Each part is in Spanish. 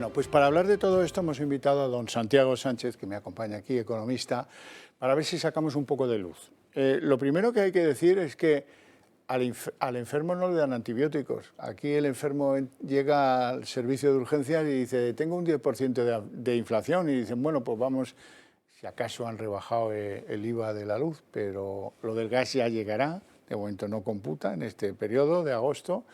Bueno, pues para hablar de todo esto hemos invitado a don Santiago Sánchez, que me acompaña aquí, economista, para ver si sacamos un poco de luz. Lo primero que hay que decir es que al enfermo no le dan antibióticos. Aquí el enfermo llega al servicio de urgencias y dice, tengo un 10% de inflación, y dicen, bueno, pues vamos, si acaso han rebajado el IVA de la luz, pero lo del gas ya llegará. De momento no computa en este periodo de agosto,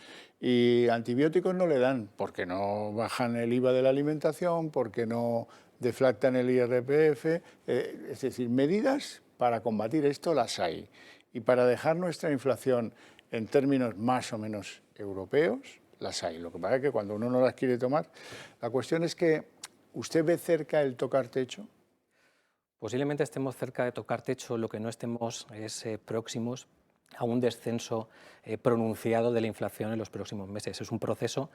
y antibióticos no le dan porque no bajan el IVA de la alimentación, porque no deflactan el IRPF, es decir, medidas para combatir esto las hay. Y para dejar nuestra inflación en términos más o menos europeos, las hay. Lo que pasa es que cuando uno no las quiere tomar, la cuestión es que ¿usted ve cerca el tocar techo? Posiblemente estemos cerca de tocar techo, lo que no estemos es próximos a un descenso pronunciado de la inflación en los próximos meses. Es un proceso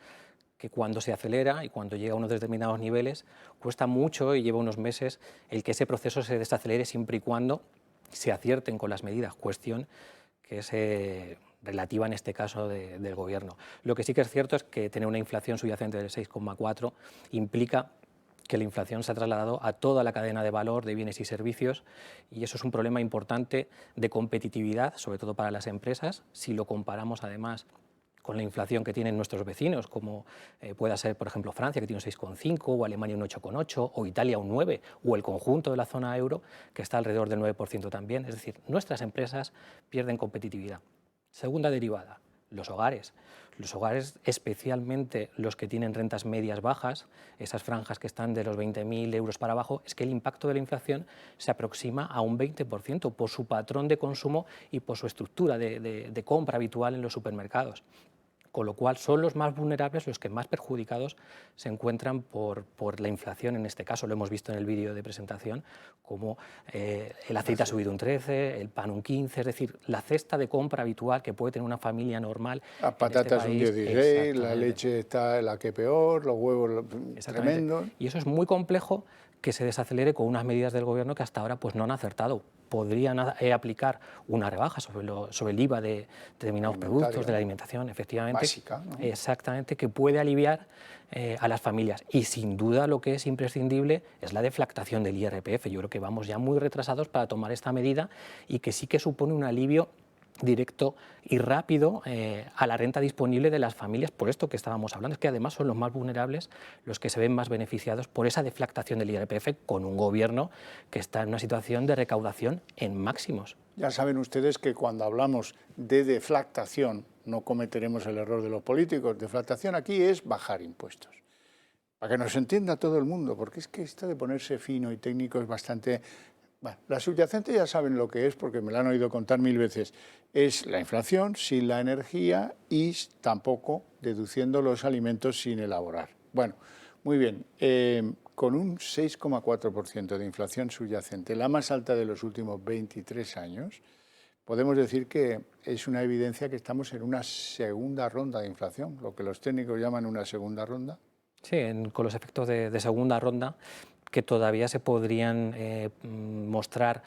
que cuando se acelera y cuando llega a unos determinados niveles cuesta mucho y lleva unos meses el que ese proceso se desacelere siempre y cuando se acierten con las medidas, cuestión que es relativa en este caso del Gobierno. Lo que sí que es cierto es que tener una inflación subyacente del 6,4 implica que la inflación se ha trasladado a toda la cadena de valor de bienes y servicios, y eso es un problema importante de competitividad, sobre todo para las empresas, si lo comparamos además con la inflación que tienen nuestros vecinos, como pueda ser, por ejemplo, Francia, que tiene un 6,5, o Alemania un 8,8, o Italia un 9, o el conjunto de la zona euro, que está alrededor del 9% también. Es decir, nuestras empresas pierden competitividad. Segunda derivada, los hogares. Los hogares, especialmente los que tienen rentas medias bajas, esas franjas que están de los 20.000 euros para abajo, es que el impacto de la inflación se aproxima a un 20% por su patrón de consumo y por su estructura de compra habitual en los supermercados. Con lo cual son los más vulnerables los que más perjudicados se encuentran por la inflación. En este caso lo hemos visto en el vídeo de presentación, como el aceite ha subido un 13, el pan un 15, es decir, la cesta de compra habitual que puede tener una familia normal. Las patatas un 16, la leche está la que peor, los huevos tremendos. Y eso es muy complejo que se desacelere con unas medidas del Gobierno que hasta ahora pues, no han acertado. Podrían aplicar una rebaja sobre el IVA de determinados productos de la alimentación, efectivamente. Básica, ¿no? Exactamente, que puede aliviar a las familias. Y sin duda lo que es imprescindible es la deflactación del IRPF. Yo creo que vamos ya muy retrasados para tomar esta medida y que sí que supone un alivio directo y rápido a la renta disponible de las familias, por esto que estábamos hablando, es que además son los más vulnerables los que se ven más beneficiados por esa deflactación del IRPF con un gobierno que está en una situación de recaudación en máximos. Ya saben ustedes que cuando hablamos de deflactación no cometeremos el error de los políticos. Deflactación aquí es bajar impuestos. Para que nos entienda todo el mundo, porque es que esto de ponerse fino y técnico es bastante... Bueno, la subyacente ya saben lo que es porque me la han oído contar 1000 veces. Es la inflación sin la energía y tampoco deduciendo los alimentos sin elaborar. Bueno, muy bien. Con un 6,4% de inflación subyacente, la más alta de los últimos 23 años, podemos decir que es una evidencia que estamos en una segunda ronda de inflación, lo que los técnicos llaman una segunda ronda. Sí, con los efectos de segunda ronda que todavía se podrían mostrar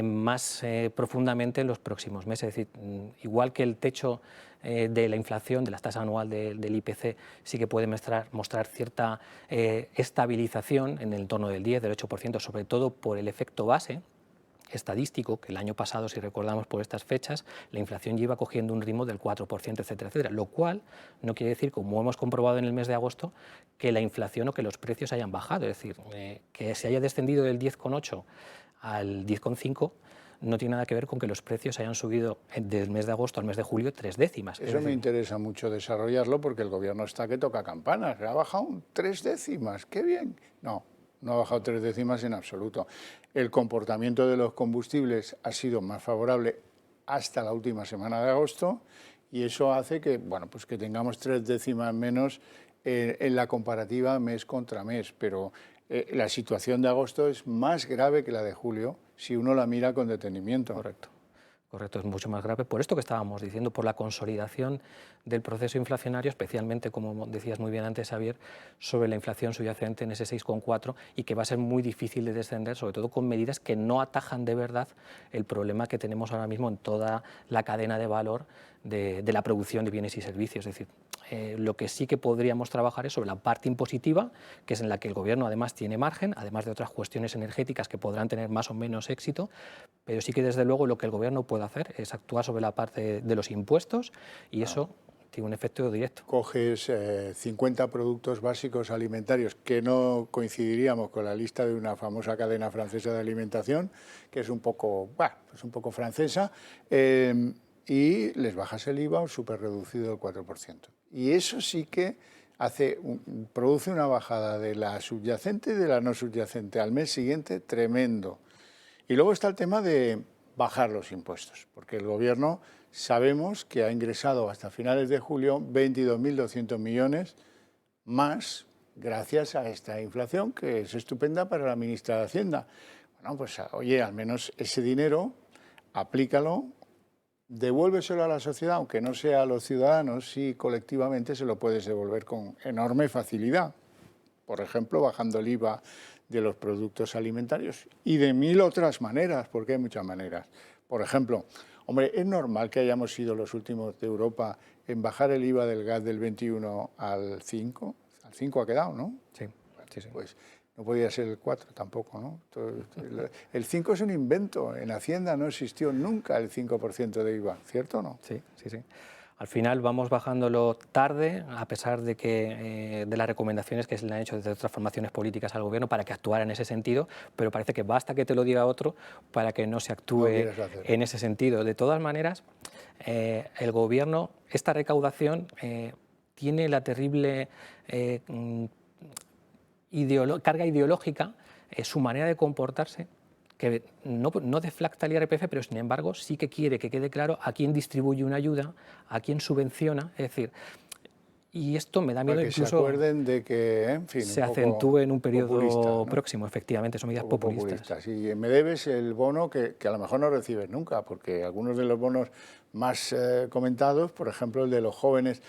más profundamente en los próximos meses. Es decir, igual que el techo de la inflación, de la tasa anual del IPC, sí que puede mostrar cierta estabilización en el entorno del 10, del 8%, sobre todo por el efecto base estadístico, que el año pasado, si recordamos por estas fechas, la inflación lleva cogiendo un ritmo del 4%, etcétera, etcétera, lo cual no quiere decir, como hemos comprobado en el mes de agosto, que la inflación o que los precios hayan bajado, es decir, que se haya descendido del 10,8 al 10,5 no tiene nada que ver con que los precios hayan subido del mes de agosto al mes de julio 3 décimas. Eso me interesa mucho desarrollarlo porque el gobierno está que toca campanas, ha bajado 3 décimas, qué bien. No ha bajado 3 décimas en absoluto. El comportamiento de los combustibles ha sido más favorable hasta la última semana de agosto y eso hace que, bueno, pues que tengamos 3 décimas menos en la comparativa mes contra mes, pero la situación de agosto es más grave que la de julio si uno la mira con detenimiento. Correcto. Correcto, es mucho más grave por esto que estábamos diciendo, por la consolidación del proceso inflacionario, especialmente, como decías muy bien antes, Xavier, sobre la inflación subyacente en ese 6,4 y que va a ser muy difícil de descender, sobre todo con medidas que no atajan de verdad el problema que tenemos ahora mismo en toda la cadena de valor de la producción de bienes y servicios. Es decir, lo que sí que podríamos trabajar es sobre la parte impositiva, que es en la que el Gobierno además tiene margen, además de otras cuestiones energéticas que podrán tener más o menos éxito, pero sí que desde luego lo que el Gobierno puede hacer es actuar sobre la parte de los impuestos y eso tiene un efecto directo. Coges 50 productos básicos alimentarios que no coincidiríamos con la lista de una famosa cadena francesa de alimentación, que es un poco francesa, y les bajas el IVA súper reducido del 4%. Y eso sí que produce una bajada de la subyacente y de la no subyacente al mes siguiente tremendo. Y luego está el tema de bajar los impuestos, porque el Gobierno sabemos que ha ingresado hasta finales de julio 22.200 millones más gracias a esta inflación, que es estupenda para la ministra de Hacienda. Bueno, pues oye, al menos ese dinero aplícalo, devuélveselo a la sociedad, aunque no sea a los ciudadanos, sí colectivamente se lo puedes devolver con enorme facilidad. Por ejemplo, bajando el IVA de los productos alimentarios y de mil otras maneras, porque hay muchas maneras. Por ejemplo, hombre, es normal que hayamos sido los últimos de Europa en bajar el IVA del gas del 21 al 5. Al 5 ha quedado, ¿no? Sí, sí, sí. Pues no podía ser el 4 tampoco, ¿no? El 5 es un invento. En Hacienda no existió nunca el 5% de IVA, ¿cierto o no? Sí, sí, sí. Al final vamos bajándolo tarde, a pesar de que de las recomendaciones que se le han hecho desde otras formaciones políticas al Gobierno para que actuara en ese sentido, pero parece que basta que te lo diga otro para que no se actúe en ese sentido. De todas maneras, el Gobierno, esta recaudación tiene la terrible carga ideológica, su manera de comportarse, que no deflacta el IRPF, pero sin embargo sí que quiere que quede claro a quién distribuye una ayuda, a quién subvenciona, es decir, y esto me da miedo para que incluso se acuerden de que, en fin, se acentúe en un periodo populista, ¿no? próximo, efectivamente, son medidas populistas. Y me debes el bono que a lo mejor no recibes nunca, porque algunos de los bonos más comentados, por ejemplo el de los jóvenes,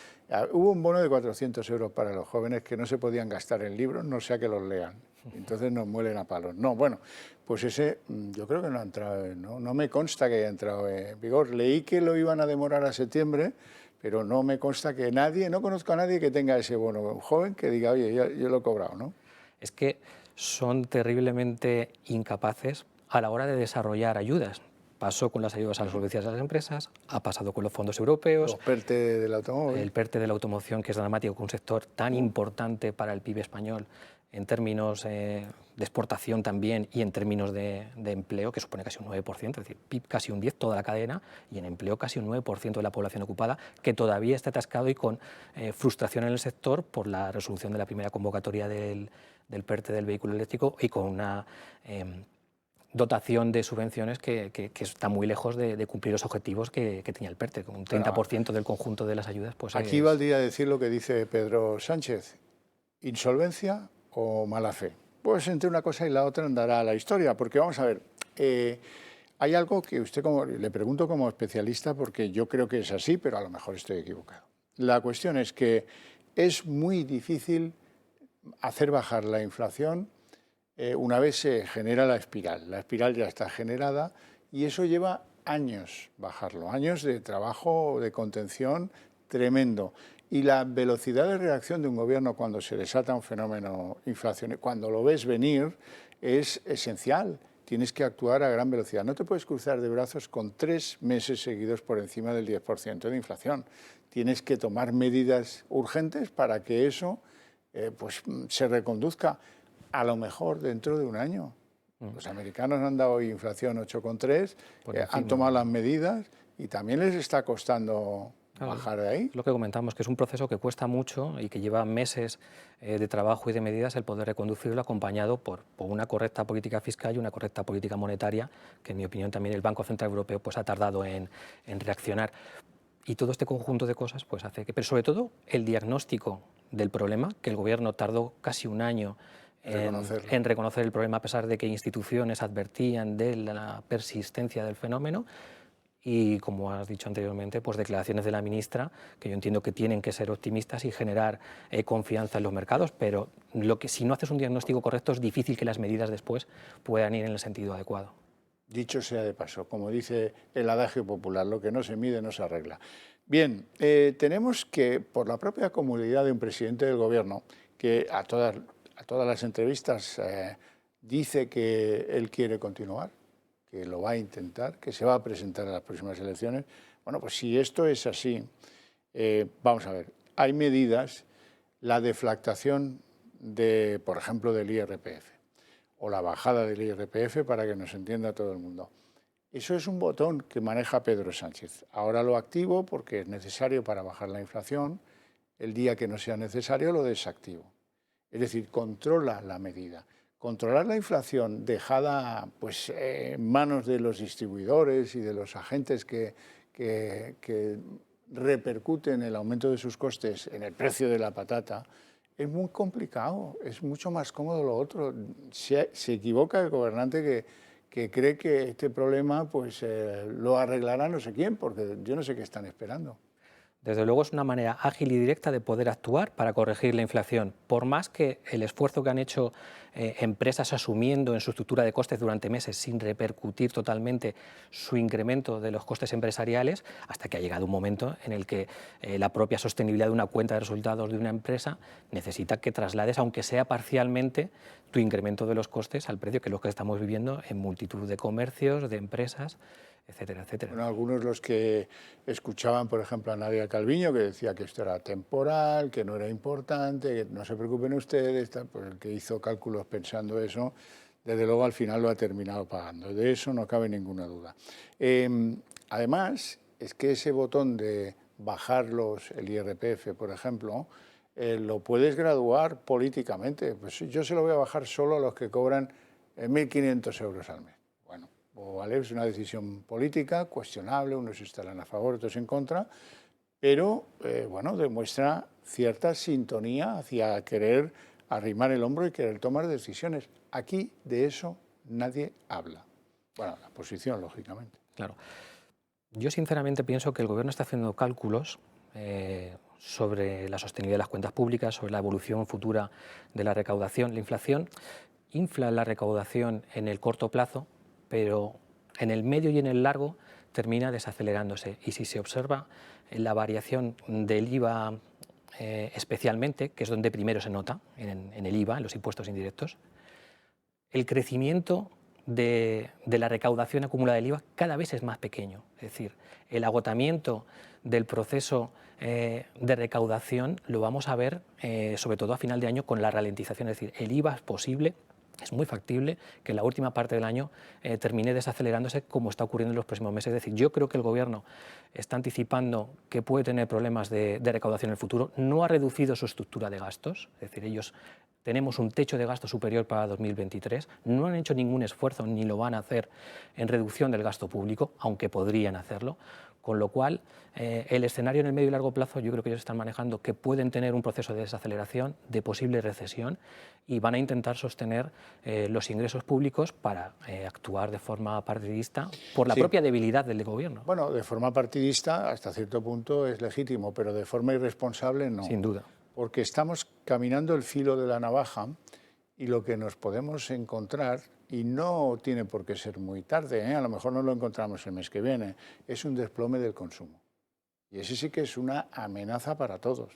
hubo un bono de 400 euros para los jóvenes que no se podían gastar en libros, no sea que los lean. Entonces nos muelen a palos. No, bueno, pues ese yo creo que no ha entrado, no me consta que haya entrado en vigor. Leí que lo iban a demorar a septiembre, pero no me consta que no conozco a nadie que tenga ese bono, un joven que diga, oye, yo lo he cobrado, ¿no? Es que son terriblemente incapaces a la hora de desarrollar ayudas. Pasó con las ayudas a las solvencias de las empresas, ha pasado con los fondos europeos. Los PERTE del automóvil. El PERTE de la automoción, que es dramático, con un sector tan importante para el PIB español en términos de exportación también y en términos de empleo, que supone casi un 9%, es decir, PIB casi un 10%, toda la cadena, y en empleo casi un 9% de la población ocupada, que todavía está atascado y con frustración en el sector por la resolución de la primera convocatoria del PERTE del vehículo eléctrico y con una dotación de subvenciones que está muy lejos de cumplir los objetivos que tenía el PERTE, con un 30% del conjunto de las ayudas. Pues aquí valdría decir lo que dice Pedro Sánchez, insolvencia o mala fe. Pues entre una cosa y la otra andará la historia, porque vamos a ver, hay algo que usted, le pregunto como especialista, porque yo creo que es así, pero a lo mejor estoy equivocado. La cuestión es que es muy difícil hacer bajar la inflación una vez se genera la espiral ya está generada y eso lleva años bajarlo, años de trabajo, de contención tremendo. Y la velocidad de reacción de un gobierno cuando se desata un fenómeno inflacionario, cuando lo ves venir, es esencial. Tienes que actuar a gran velocidad. No te puedes cruzar de brazos con 3 meses seguidos por encima del 10% de inflación. Tienes que tomar medidas urgentes para que eso pues, se reconduzca. A lo mejor dentro de un año. Los americanos han dado hoy inflación 8,3, han tomado las medidas y también les está costando bajar de ahí. Lo que comentamos, que es un proceso que cuesta mucho y que lleva meses de trabajo y de medidas el poder reconducirlo, acompañado por una correcta política fiscal y una correcta política monetaria, que en mi opinión también el Banco Central Europeo pues, ha tardado en reaccionar. Y todo este conjunto de cosas pues, hace que, pero sobre todo el diagnóstico del problema, que el Gobierno tardó casi un año en reconocer el problema, a pesar de que instituciones advertían de la persistencia del fenómeno, y, como has dicho anteriormente, pues declaraciones de la ministra, que yo entiendo que tienen que ser optimistas y generar confianza en los mercados, pero si no haces un diagnóstico correcto es difícil que las medidas después puedan ir en el sentido adecuado. Dicho sea de paso, como dice el adagio popular, lo que no se mide no se arregla. Bien, tenemos que, por la propia comodidad de un presidente del gobierno, que a todas las entrevistas dice que él quiere continuar, que lo va a intentar, que se va a presentar a las próximas elecciones. Bueno, pues si esto es así, vamos a ver, hay medidas, la deflactación por ejemplo, del IRPF o la bajada del IRPF, para que nos entienda todo el mundo. Eso es un botón que maneja Pedro Sánchez. Ahora lo activo porque es necesario para bajar la inflación. El día que no sea necesario lo desactivo. Es decir, controla la medida. Controlar la inflación dejada pues, en manos de los distribuidores y de los agentes que repercuten el aumento de sus costes en el precio de la patata, es muy complicado, es mucho más cómodo lo otro. Se equivoca el gobernante que cree que este problema pues, lo arreglará no sé quién, porque yo no sé qué están esperando. Desde luego es una manera ágil y directa de poder actuar para corregir la inflación. Por más que el esfuerzo que han hecho empresas asumiendo en su estructura de costes durante meses sin repercutir totalmente su incremento de los costes empresariales, hasta que ha llegado un momento en el que la propia sostenibilidad de una cuenta de resultados de una empresa necesita que traslades, aunque sea parcialmente, tu incremento de los costes al precio, que es lo que estamos viviendo en multitud de comercios, de empresas, etcétera, etcétera. Bueno, algunos los que escuchaban, por ejemplo, a Nadia Calviño, que decía que esto era temporal, que no era importante, que no se preocupen ustedes, pues el que hizo cálculos pensando eso, desde luego al final lo ha terminado pagando. De eso no cabe ninguna duda. Además, es que ese botón de bajar el IRPF, por ejemplo, lo puedes graduar políticamente. Pues yo se lo voy a bajar solo a los que cobran 1.500 euros al mes. ¿Vale? Es una decisión política cuestionable, unos estarán a favor, otros en contra, pero bueno, demuestra cierta sintonía hacia querer arrimar el hombro y querer tomar decisiones. Aquí de eso nadie habla. Bueno, la oposición, lógicamente. Claro. Yo sinceramente pienso que el Gobierno está haciendo cálculos sobre la sostenibilidad de las cuentas públicas, sobre la evolución futura de la recaudación. La inflación infla la recaudación en el corto plazo, pero en el medio y en el largo termina desacelerándose. Y si se observa la variación del IVA especialmente, que es donde primero se nota, en el IVA, en los impuestos indirectos, el crecimiento de la recaudación acumulada del IVA cada vez es más pequeño. Es decir, el agotamiento del proceso de recaudación lo vamos a ver sobre todo a final de año con la ralentización. Es decir, el IVA es posible, es muy factible que en la última parte del año termine desacelerándose como está ocurriendo en los próximos meses. Es decir, yo creo que el Gobierno está anticipando que puede tener problemas de recaudación en el futuro. No ha reducido su estructura de gastos, es decir, ellos tenemos un techo de gasto superior para 2023, no han hecho ningún esfuerzo ni lo van a hacer en reducción del gasto público, aunque podrían hacerlo, con lo cual el escenario en el medio y largo plazo yo creo que ellos están manejando que pueden tener un proceso de desaceleración, de posible recesión, y van a intentar sostener los ingresos públicos para actuar de forma partidista por la propia debilidad del Gobierno. Bueno, de forma partidista hasta cierto punto es legítimo, pero de forma irresponsable no. Sin duda. Porque estamos caminando el filo de la navaja y lo que nos podemos encontrar, y no tiene por qué ser muy tarde, a lo mejor no lo encontramos el mes que viene, es un desplome del consumo. Y ese sí que es una amenaza para todos.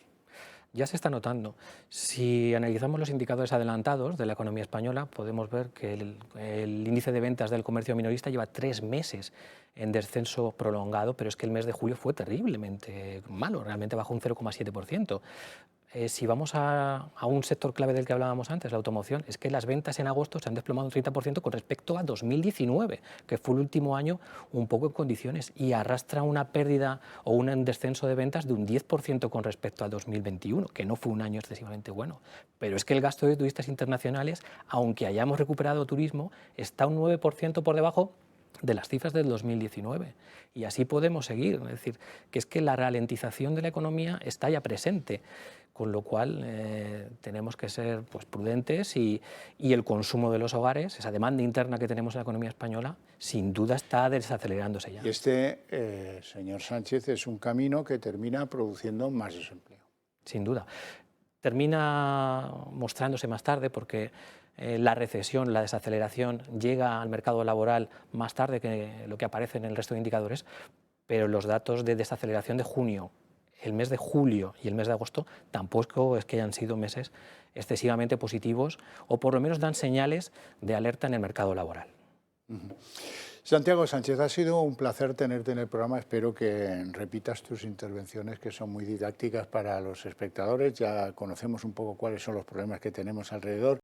Ya se está notando. Si analizamos los indicadores adelantados de la economía española, podemos ver que el índice de ventas del comercio minorista lleva 3 meses en descenso prolongado, pero es que el mes de julio fue terriblemente malo, realmente bajó un 0,7%. Si vamos a un sector clave del que hablábamos antes, la automoción, es que las ventas en agosto se han desplomado un 30% con respecto a 2019, que fue el último año un poco en condiciones, y arrastra una pérdida o un descenso de ventas de un 10% con respecto a 2021, que no fue un año excesivamente bueno. Pero es que el gasto de turistas internacionales, aunque hayamos recuperado turismo, está un 9% por debajo de las cifras del 2019. Y así podemos seguir. Es decir, que es que la ralentización de la economía está ya presente, con lo cual tenemos que ser pues, prudentes y el consumo de los hogares, esa demanda interna que tenemos en la economía española, sin duda está desacelerándose ya. Y este, señor Sánchez, es un camino que termina produciendo más desempleo. Sin duda. Termina mostrándose más tarde porque la recesión, la desaceleración llega al mercado laboral más tarde que lo que aparece en el resto de indicadores, pero los datos de desaceleración de junio, el mes de julio y el mes de agosto tampoco es que hayan sido meses excesivamente positivos o por lo menos dan señales de alerta en el mercado laboral. Santiago Sánchez, ha sido un placer tenerte en el programa. Espero que repitas tus intervenciones, que son muy didácticas para los espectadores. Ya conocemos un poco cuáles son los problemas que tenemos alrededor.